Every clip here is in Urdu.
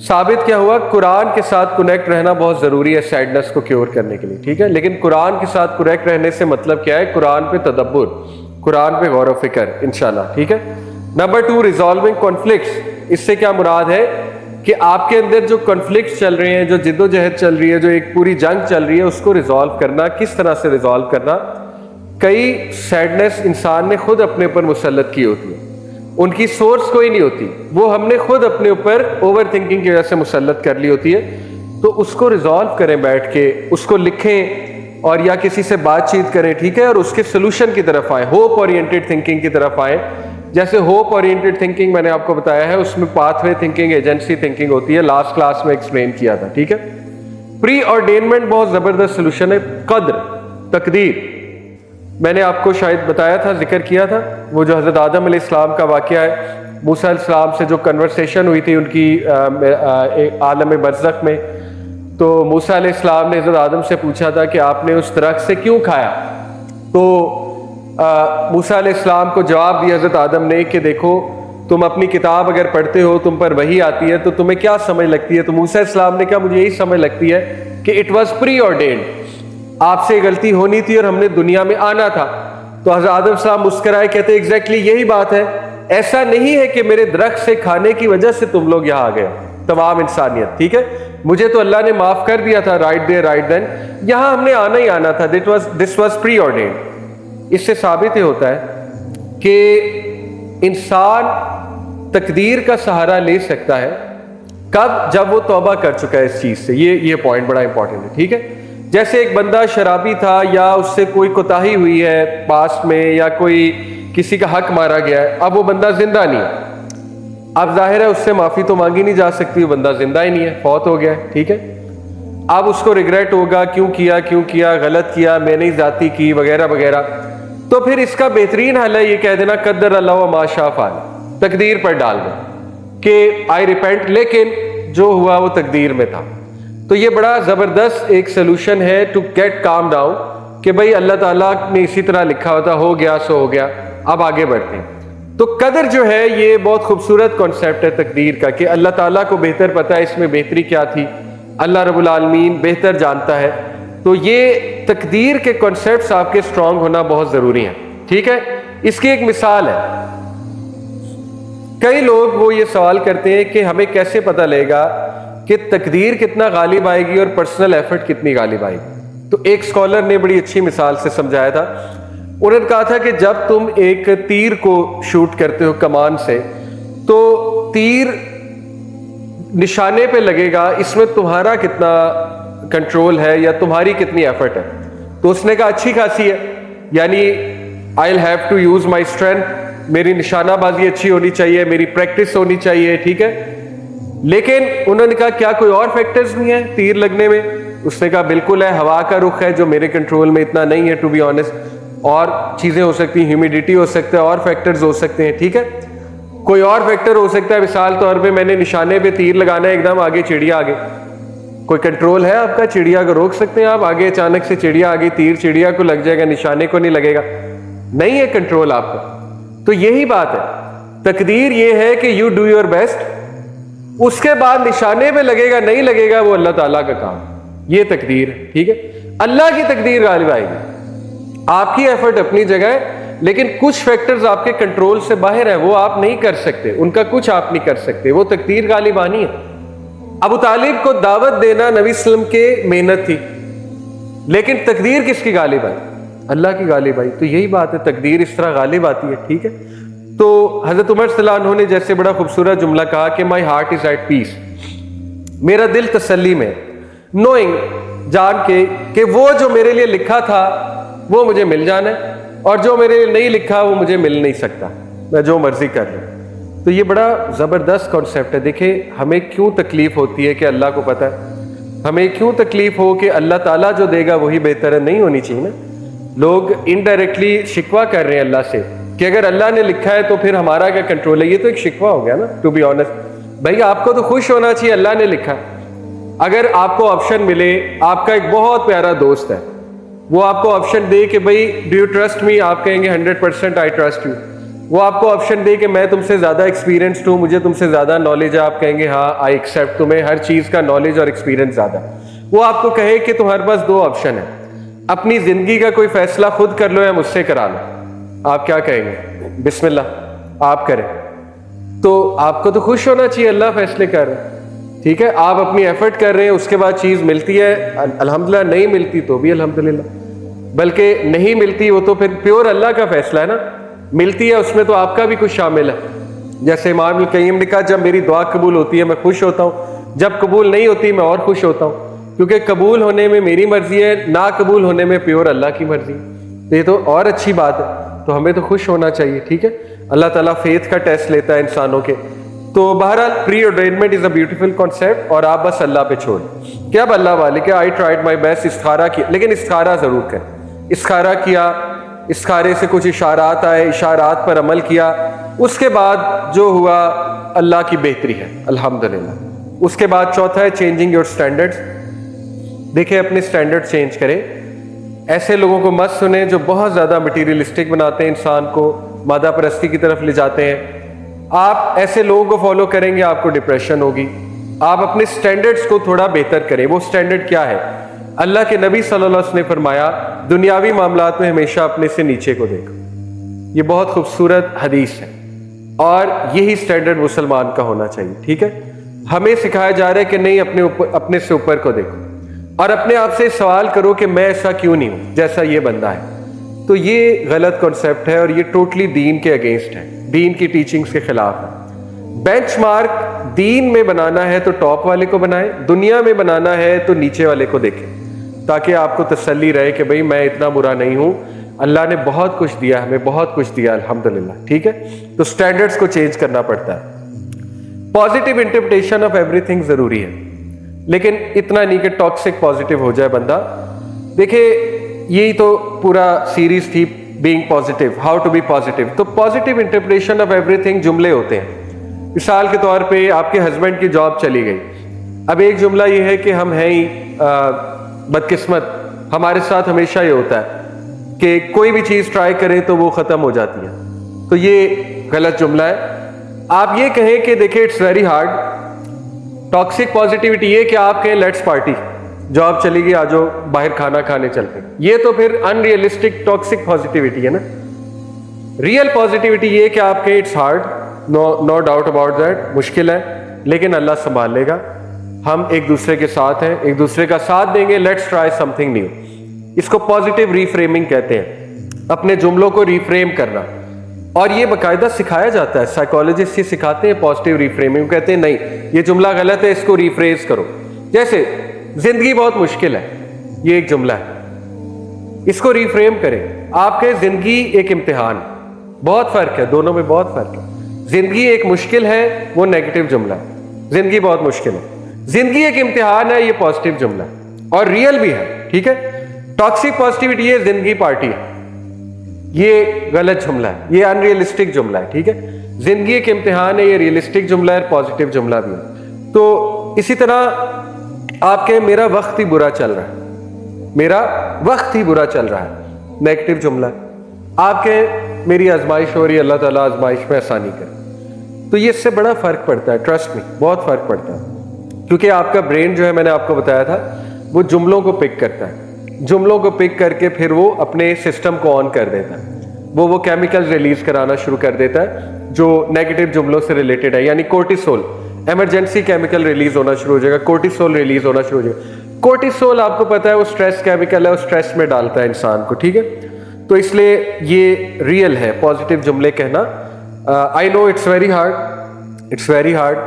ثابت کیا ہوا؟ قرآن کے ساتھ کنیکٹ رہنا بہت ضروری ہے سیڈنس کو کیور کرنے کے لیے، ٹھیک ہے؟ لیکن قرآن کے ساتھ کنیکٹ رہنے سے مطلب کیا ہے؟ قرآن پہ تدبر، قرآن پہ غور و فکر انشاءاللہ، ٹھیک ہے؟ Number 2، resolving conflicts. اس سے کیا مراد ہے کہ آپ کے اندر جو کانفلکٹس چل رہے ہیں، جو جد و جہد چل رہی ہے، جو ایک پوری جنگ چل رہی ہے، اس کو ریزالو کرنا۔ کس طرح سے ریزالو کرنا؟ کئی سیڈنس انسان نے خود اپنے اوپر مسلط کی ہوتی ہے، ان کی سورس کوئی نہیں ہوتی، وہ ہم نے خود اپنے اوپر اوور تھنکنگ کی وجہ سے مسلط کر لی ہوتی ہے۔ تو اس کو ریزالو کریں بیٹھ کے، اس کو لکھیں اور یا کسی سے بات چیت کریں، ٹھیک ہے؟ اور اس کے سلوشن کی طرف آئیں، ہوپ اورینٹڈ تھنکنگ کی طرف آئیں۔ جیسے ہوپ اورینٹڈ تھنکنگ میں نے آپ کو بتایا ہے، اس میں path way thinking, agency thinking ہوتی ہے، لاسٹ کلاس میں ایکسپلین کیا تھا، ٹھیک ہے؟ پری آرڈینمنٹ بہت زبردست سلوشن ہے۔ قدر، تقدیر، میں نے آپ کو شاید بتایا تھا، ذکر کیا تھا، وہ جو حضرت آدم علیہ السلام کا واقعہ ہے، موسیٰ علیہ السلام سے جو کنورسیشن ہوئی تھی ان کی عالم برزخ میں، تو موسیٰ علیہ السلام نے حضرت آدم سے پوچھا تھا کہ آپ نے اس درخت سے کیوں کھایا؟ تو موسیٰ علیہ السلام کو جواب دیا حضرت آدم نے کہ دیکھو، تم اپنی کتاب اگر پڑھتے ہو، تم پر وحی آتی ہے، تو تمہیں کیا سمجھ لگتی ہے؟ تو موسیٰ علیہ السلام نے کہا مجھے یہی سمجھ لگتی ہے کہ اٹ واز پری آرڈینڈ، آپ سے غلطی ہونی تھی اور ہم نے دنیا میں آنا تھا۔ تو حضرت آدم السلام مسکرائے، کہتے ایگزیکٹلی یہی بات ہے، ایسا نہیں ہے کہ میرے درخت سے کھانے کی وجہ سے تم لوگ یہاں آ گئے، تمام انسانیت، ٹھیک ہے؟ مجھے تو اللہ نے معاف کر دیا تھا، رائٹ دیر رائٹ دین، یہاں ہم نے آنا ہی آنا تھا، دس واز پری آرڈینڈ۔ اس سے ثابت یہ ہوتا ہے کہ انسان تقدیر کا سہارا لے سکتا ہے کب؟ جب وہ توبہ کر چکا ہے اس چیز سے۔ یہ پوائنٹ بڑا امپورٹنٹ ہے، ٹھیک ہے؟ جیسے ایک بندہ شرابی تھا، یا اس سے کوئی کوتاہی ہوئی ہے پاسٹ میں، یا کوئی کسی کا حق مارا گیا ہے، اب وہ بندہ زندہ نہیں ہے، اب ظاہر ہے اس سے معافی تو مانگی نہیں جا سکتی، وہ بندہ زندہ ہی نہیں ہے، فوت ہو گیا ہے، ٹھیک ہے؟ اب اس کو ریگریٹ ہوگا، کیوں کیا، غلط کیا، میں نے زیادتی کی، وغیرہ وغیرہ۔ تو پھر اس کا بہترین حل ہے یہ کہہ دینا قدر اللہ و ما شاء فعل، تقدیر پر ڈال دیں کہ آئی ریپینٹ، لیکن جو ہوا وہ تقدیر میں تھا۔ تو یہ بڑا زبردست ایک سلوشن ہے ٹو گیٹ کام ڈاؤن، کہ بھائی اللہ تعالیٰ نے اسی طرح لکھا ہوتا، ہو گیا سو ہو گیا، اب آگے بڑھتے ہیں۔ تو قدر جو ہے یہ بہت خوبصورت کانسیپٹ ہے تقدیر کا، کہ اللہ تعالیٰ کو بہتر پتہ ہے اس میں بہتری کیا تھی، اللہ رب العالمین بہتر جانتا ہے۔ تو یہ تقدیر کے کانسیپٹس آپ کے اسٹرانگ ہونا بہت ضروری ہیں، ٹھیک ہے؟ اس کی ایک مثال ہے، کئی لوگ وہ یہ سوال کرتے ہیں کہ ہمیں کیسے پتہ لگے گا کہ تقدیر کتنا غالب آئے گی اور پرسنل ایفرٹ کتنی غالب آئے گی؟ تو ایک اسکالر نے بڑی اچھی مثال سے سمجھایا تھا، انہوں نے کہا تھا کہ جب تم ایک تیر کو شوٹ کرتے ہو کمان سے، تو تیر نشانے پہ لگے گا، اس میں تمہارا کتنا کنٹرول ہے یا تمہاری کتنی ایفرٹ ہے؟ تو اس نے کہا اچھی خاصی ہے، یعنی I'll have to use my strength، میری نشانہ بازی اچھی ہونی چاہیے، میری پریکٹس ہونی چاہیے، ٹھیک ہے؟ لیکن انہوں نے کہا کیا کوئی اور فیکٹرز نہیں ہیں تیر لگنے میں؟ اس نے کہا بالکل ہے، ہوا کا رخ ہے جو میرے کنٹرول میں اتنا نہیں ہے ٹو بی آنیسٹ، اور چیزیں ہو سکتی ہیں، ہیومیڈیٹی ہو سکتا ہے، اور فیکٹرز ہو سکتے ہیں، ٹھیک ہے؟ کوئی اور فیکٹر ہو سکتا ہے، مثال طور پہ میں نے نشانے پہ تیر لگانا ہے، ایک دم آگے چڑیا آگے، کوئی کنٹرول ہے آپ کا؟ چڑیا کو روک سکتے ہیں آپ؟ آگے اچانک سے چڑیا آگئی، تیر چڑیا کو لگ جائے گا، نشانے کو نہیں لگے گا، نہیں ہے کنٹرول آپ کا۔ تو یہی بات ہے، تقدیر یہ ہے کہ یو ڈو یور بیسٹ، اس کے بعد نشانے پہ لگے گا نہیں لگے گا وہ اللہ تعالیٰ کا کام، یہ تقدیر ہے، ٹھیک ہے؟ اللہ کی تقدیر غالب آئے گی، آپ کی ایفرٹ اپنی جگہ ہے، لیکن کچھ فیکٹرز آپ کے کنٹرول سے باہر ہیں، وہ آپ نہیں کر سکتے، ان کا کچھ آپ نہیں کر سکتے، وہ تقدیر غالب آنی ہے۔ ابو طالب کو دعوت دینا نبی صلی اللہ علیہ وسلم کے محنت تھی، لیکن تقدیر کس کی غالب آئی؟ اللہ کی غالب آئی۔ تو یہی بات ہے، تقدیر اس طرح غالب آتی ہے، ٹھیک ہے؟ تو حضرت عمر صلی اللہ عنہ نے جیسے بڑا خوبصورت جملہ کہا کہ my heart is at peace, میرا دل تسلی میں، نوئنگ، جان کے کہ وہ جو میرے لیے لکھا تھا وہ مجھے مل جانا ہے، اور جو میرے لیے نہیں لکھا وہ مجھے مل نہیں سکتا، میں جو مرضی کر لوں۔ تو یہ بڑا زبردست کانسیپٹ ہے۔ دیکھیں ہمیں کیوں تکلیف ہوتی ہے کہ اللہ کو پتہ ہے، ہمیں کیوں تکلیف ہو کہ اللہ تعالیٰ جو دے گا وہی بہتر ہے، نہیں ہونی چاہیے نا۔ لوگ انڈائریکٹلی شکوہ کر رہے ہیں اللہ سے کہ اگر اللہ نے لکھا ہے تو پھر ہمارا کیا کنٹرول ہے؟ یہ تو ایک شکوہ ہو گیا نا، ٹو بی آنیسٹ۔ بھائی آپ کو تو خوش ہونا چاہیے، اللہ نے لکھا ہے۔ اگر آپ کو آپشن ملے، آپ کا ایک بہت پیارا دوست ہے، وہ آپ کو آپشن دے کہ بھائی ڈو یو ٹرسٹ می، آپ کہیں گے 100% آئی ٹرسٹ یو، وہ آپ کو آپشن دے کہ میں تم سے زیادہ ایکسپیرینسڈ ہوں, مجھے تم سے زیادہ نالج ہے, آپ کہیں گے ہاں آئی ایکسیپٹ, تمہیں ہر چیز کا نالج اور ایکسپیرینس زیادہ. وہ آپ کو کہے کہ تمہارے پاس دو آپشن ہیں, اپنی زندگی کا کوئی فیصلہ خود کر لو یا مجھ سے کرا لو, آپ کیا کہیں گے؟ بسم اللہ آپ کریں. تو آپ کو تو خوش ہونا چاہیے, اللہ فیصلے کر رہے ہیں, ٹھیک ہے, آپ اپنی ایفرٹ کر رہے ہیں, اس کے بعد چیز ملتی ہے الحمدللہ, نہیں ملتی تو بھی الحمدللہ, بلکہ نہیں ملتی وہ تو پھر پیور اللہ کا فیصلہ ہے نا, ملتی ہے اس میں تو آپ کا بھی کچھ شامل ہے. جیسے امام القیم نے کہا جب میری دعا قبول ہوتی ہے میں خوش ہوتا ہوں, جب قبول نہیں ہوتی میں اور خوش ہوتا ہوں, کیونکہ قبول ہونے میں میری مرضی ہے, نا قبول ہونے میں پیور اللہ کی مرضی. یہ تو اور اچھی بات ہے, تو ہمیں تو خوش ہونا چاہیے, ٹھیک ہے. اللہ تعالیٰ فیتھ کا ٹیسٹ لیتا ہے انسانوں کے. تو بہرحال پری آرڈینمنٹ از اے بیوٹیفل کانسیپٹ, اور آپ بس اللہ پہ چھوڑیں کہ اب اللہ والے کہ آئی ٹرائیڈ مائی بیسٹ, استخارہ کیا, لیکن استخارہ ضرور کریں. استخارہ کیا, استخارے سے کچھ اشارات آئے, اشارات پر عمل کیا, اس کے بعد جو ہوا اللہ کی بہتری ہے الحمدللہ. اس کے بعد چوتھا ہے چینجنگ یور اسٹینڈرڈس. دیکھیں اپنے اسٹینڈرڈ چینج کریں, ایسے لوگوں کو مت سنیں جو بہت زیادہ مٹیریلسٹک بناتے ہیں انسان کو, مادہ پرستی کی طرف لے جاتے ہیں. آپ ایسے لوگوں کو فالو کریں گے آپ کو ڈپریشن ہوگی. آپ اپنے اسٹینڈرڈس کو تھوڑا بہتر کریں. وہ اسٹینڈرڈ کیا ہے؟ اللہ کے نبی صلی اللہ علیہ وسلم نے فرمایا دنیاوی معاملات میں ہمیشہ اپنے سے نیچے کو دیکھو. یہ بہت خوبصورت حدیث ہے, اور یہی اسٹینڈرڈ مسلمان کا ہونا چاہیے, ٹھیک ہے. ہمیں سکھایا جا رہا ہے کہ نہیں, اپنے سے اوپر کو دیکھو, اور اپنے آپ سے سوال کرو کہ میں ایسا کیوں نہیں ہوں جیسا یہ بندہ ہے. تو یہ غلط کانسیپٹ ہے, اور یہ ٹوٹلی دین کے اگینسٹ ہے, دین کی ٹیچنگز کے خلاف ہے. بینچ مارک دین میں بنانا ہے تو ٹاپ والے کو بنائیں, دنیا میں بنانا ہے تو نیچے والے کو دیکھیں, تاکہ آپ کو تسلی رہے کہ بھئی میں اتنا برا نہیں ہوں, اللہ نے بہت کچھ دیا, ہمیں بہت کچھ دیا الحمدللہ, ٹھیک ہے. تو سٹینڈرڈز کو چینج کرنا پڑتا ہے. Positive interpretation of every thing ضروری ہے, لیکن اتنا نہیں کہ ٹاکسک پازیٹیو ہو جائے بندہ. دیکھیں یہی تو پورا سیریز تھی being positive, how to be positive. تو positive interpretation of everything جملے ہوتے ہیں. مثال کے طور پہ آپ کے ہسبینڈ کی جاب چلی گئی, اب ایک جملہ یہ ہے کہ ہم ہیں ہی بدقسمت, ہمارے ساتھ ہمیشہ یہ ہوتا ہے کہ کوئی بھی چیز ٹرائی کریں تو وہ ختم ہو جاتی ہے. تو یہ غلط جملہ ہے. آپ یہ کہیں کہ دیکھیں it's very hard. Toxic positivity یہ کہ آپ کہیں لیٹس پارٹی, جاب چلی گئی, آ جاؤ باہر کھانا کھانے چلتے ہیں. یہ تو پھر ان ریئلسٹک ٹاکسک پازیٹیوٹی ہے نا. ریئل پازیٹیوٹی یہ کہ آپ کہیں it's hard, no doubt about that, مشکل ہے لیکن اللہ سنبھال لے گا, ہم ایک دوسرے کے ساتھ ہیں, ایک دوسرے کا ساتھ دیں گے, let's try something new. اس کو پازیٹیو ریفریمنگ کہتے ہیں, اپنے جملوں کو ریفریم کرنا. اور یہ باقاعدہ سکھایا جاتا ہے, سائیکالوجسٹ یہ سکھاتے ہیں پازیٹیو ریفریمنگ. کہتے ہیں نہیں یہ جملہ غلط ہے, اس کو ریفریز کرو. جیسے زندگی بہت مشکل ہے, یہ ایک جملہ ہے, اس کو ریفریم کریں. آپ کے زندگی ایک امتحان, بہت فرق ہے, دونوں میں بہت فرق ہے. زندگی ایک مشکل ہے, وہ نیگیٹو جملہ ہے, زندگی بہت مشکل ہے. زندگی ایک امتحان ہے, یہ پازیٹیو جملہ ہے, اور ریئل بھی ہے, ٹھیک ہے. ٹاکسک پازیٹیوٹی یہ زندگی پارٹی ہے, یہ غلط جملہ ہے, یہ ان ریئلسٹک جملہ ہے, ٹھیک ہے. زندگی ایک امتحان ہے, یہ ریئلسٹک جملہ ہے, پازیٹیو جملہ بھی ہے. تو اسی طرح آپ کہیں میرا وقت ہی برا چل رہا ہے, میرا وقت ہی برا چل رہا ہے, نیگیٹو جملہ ہے. آپ کہیں میری آزمائش ہو رہی ہے, اللہ تعالیٰ آزمائش میں آسانی کرے. تو یہ اس سے بڑا فرق پڑتا ہے, ٹرسٹ می بہت فرق پڑتا ہے, کیونکہ آپ کا برین جو ہے میں نے آپ کو بتایا تھا وہ جملوں کو پک کرتا ہے, جملوں کو پک کر کے پھر وہ اپنے سسٹم کو آن کر دیتا ہے, وہ کیمیکل ریلیز کرانا شروع کر دیتا ہے جو نیگیٹو جملوں سے ریلیٹڈ ہے. یعنی کورٹیسول, ایمرجنسی کیمیکل ریلیز ہونا شروع ہو جائے گا, کورٹیسول ریلیز ہونا شروع ہو جائے گا. کورٹیسول آپ کو پتا ہے وہ سٹریس کیمیکل ہے, وہ سٹریس میں ڈالتا ہے انسان کو, ٹھیک ہے. تو اس لیے یہ ریئل ہے پازیٹیو جملے کہنا. I know it's very hard, it's very hard,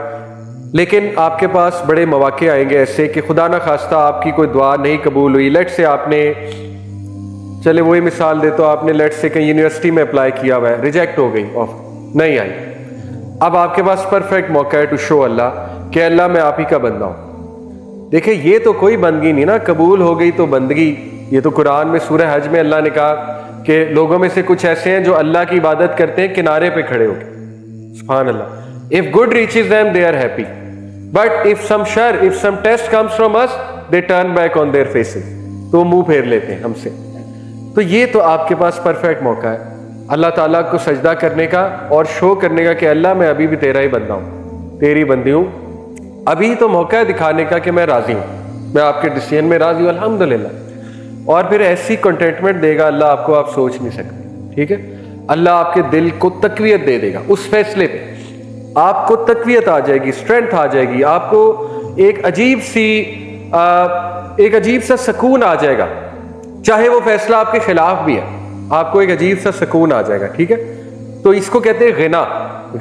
لیکن آپ کے پاس بڑے مواقع آئیں گے ایسے کہ خدا نہ خواستہ آپ کی کوئی دعا نہیں قبول ہوئی. لیٹ سے آپ نے, چلے وہی مثال دے تو آپ نے لیٹ سے کہیں یونیورسٹی میں اپلائی کیا ہوا ہے, ریجیکٹ ہو گئی, نہیں آئی. اب آپ کے پاس پرفیکٹ موقع ہے ٹو شو اللہ کہ اللہ میں آپ ہی کا بندہ ہوں. دیکھیں یہ تو کوئی بندگی نہیں نا, قبول ہو گئی تو بندگی. یہ تو قرآن میں سورہ حج میں اللہ نے کہا کہ لوگوں میں سے کچھ ایسے ہیں جو اللہ کی عبادت کرتے ہیں کنارے پہ کھڑے ہو کے, سبحان اللہ. If good reaches them, they are happy. But if some shar, if some test comes from us, they turn back on their faces. تو منہ پھیر لیتے ہیں ہم سے. تو یہ تو آپ کے پاس پرفیکٹ موقع ہے. اللہ تعالیٰ کو سجدہ کرنے کا اور شو کرنے کا کہ اللہ میں ابھی بھی تیرا ہی بندہ ہوں، تیری بندی ہوں، ابھی تو موقع ہے دکھانے کا کہ میں راضی ہوں، میں آپ کے ڈیسیژن میں راضی ہوں الحمدللہ۔ اور پھر ایسی کنٹینٹمنٹ دے گا اللہ آپ کو، آپ سوچ نہیں سکتے، ٹھیک ہے؟ اللہ آپ کے دل کو تقویت دے دے گا اس فیصلے پہ، آپ کو تقویت آ جائے گی، اسٹرینتھ آ جائے گی، آپ کو ایک عجیب سا سکون آ جائے گا، چاہے وہ فیصلہ آپ کے خلاف بھی ہے، آپ کو ایک عجیب سا سکون آ جائے گا، ٹھیک ہے؟ تو اس کو کہتے ہیں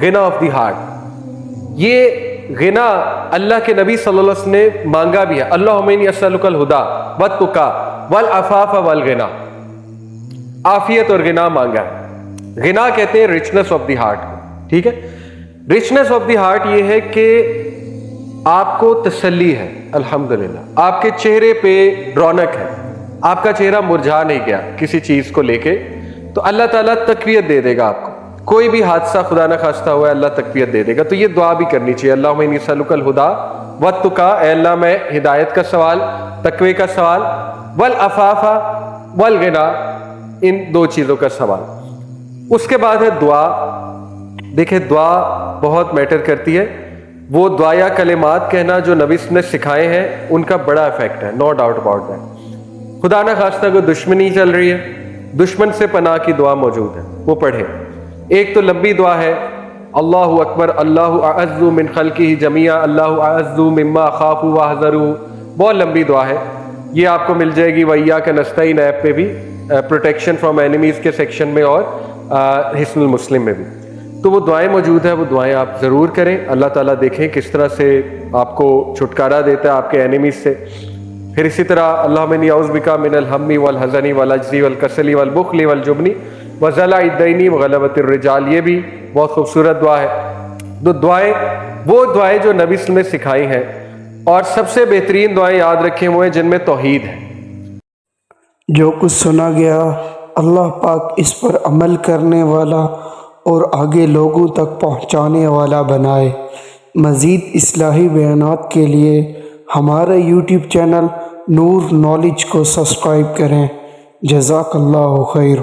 غنا آف دی ہارٹ۔ یہ غنا اللہ کے نبی صلی اللہ علیہ وسلم نے مانگا بھی ہے، اللہم انی اسألک الہدی والتقی والعفاف والغنی، عافیت اور غنا مانگا ہے۔ غنا کہتے ہیں رچنس آف دی ہارٹ، ٹھیک ہے؟ رچنس آف دی ہارٹ یہ ہے کہ آپ کو تسلی ہے الحمدللہ، آپ کے چہرے پہ رونق ہے، آپ کا چہرہ مرجھا نہیں گیا کسی چیز کو لے کے، تو اللہ تعالیٰ تقویت دے دے گا آپ کو۔ کوئی بھی حادثہ خدا نہ خواستہ ہوا ہے اللہ تقویت دے دے گا، تو یہ دعا بھی کرنی چاہیے، اللہم انی اسألک الہدی والتقی، اے اللہ میں ہدایت کا سوال، تقوی کا سوال، والعفاف والغنی، ان دو چیزوں کا سوال۔ اس کے بعد ہے دعا۔ دیکھیں دعا بہت میٹر کرتی ہے، وہ دعا یا کلمات کہنا جو نبی نے سکھائے ہیں ان کا بڑا افیکٹ ہے، نو ڈاؤٹ اباؤٹ دیٹ۔ خدا نہ خواستہ کوئی دشمنی چل رہی ہے، دشمن سے پناہ کی دعا موجود ہے، وہ پڑھیں۔ ایک تو لمبی دعا ہے، اللہ اکبر اللہ اعز من خلقہ جمیعا، اللہ اعز مما اخاف واحذر، بہت لمبی دعا ہے، یہ آپ کو مل جائے گی وَإِيَّاكَ نَسْتَعِينُ ایپ پہ بھی، پروٹیکشن فرام اینیمیز کے سیکشن میں، اور حصن المسلم میں بھی، تو وہ دعائیں موجود ہیں، وہ دعائیں آپ ضرور کریں۔ اللہ تعالیٰ دیکھیں کس طرح سے آپ کو چھٹکارا دیتا ہے آپ کے اینیمیز سے۔ پھر اسی طرح اللہم انی اعوذ بک من الہم والحزن والعجز والکسل والبخل والجبن وضلع الدین وغلبۃ الرجال، یہ بھی بہت خوبصورت دعا ہے۔ تو دعائیں وہ دعائیں جو نبی صلی اللہ علیہ وسلم نے سکھائی ہیں، اور سب سے بہترین دعائیں یاد رکھیں وہ ہیں جن میں توحید ہے۔ جو کچھ سنا گیا اللہ پاک اس پر عمل کرنے والا اور آگے لوگوں تک پہنچانے والا بنائے۔ مزید اصلاحی بیانات کے لیے ہمارا یوٹیوب چینل نور نالج کو سبسکرائب کریں۔ جزاک اللہ خیر۔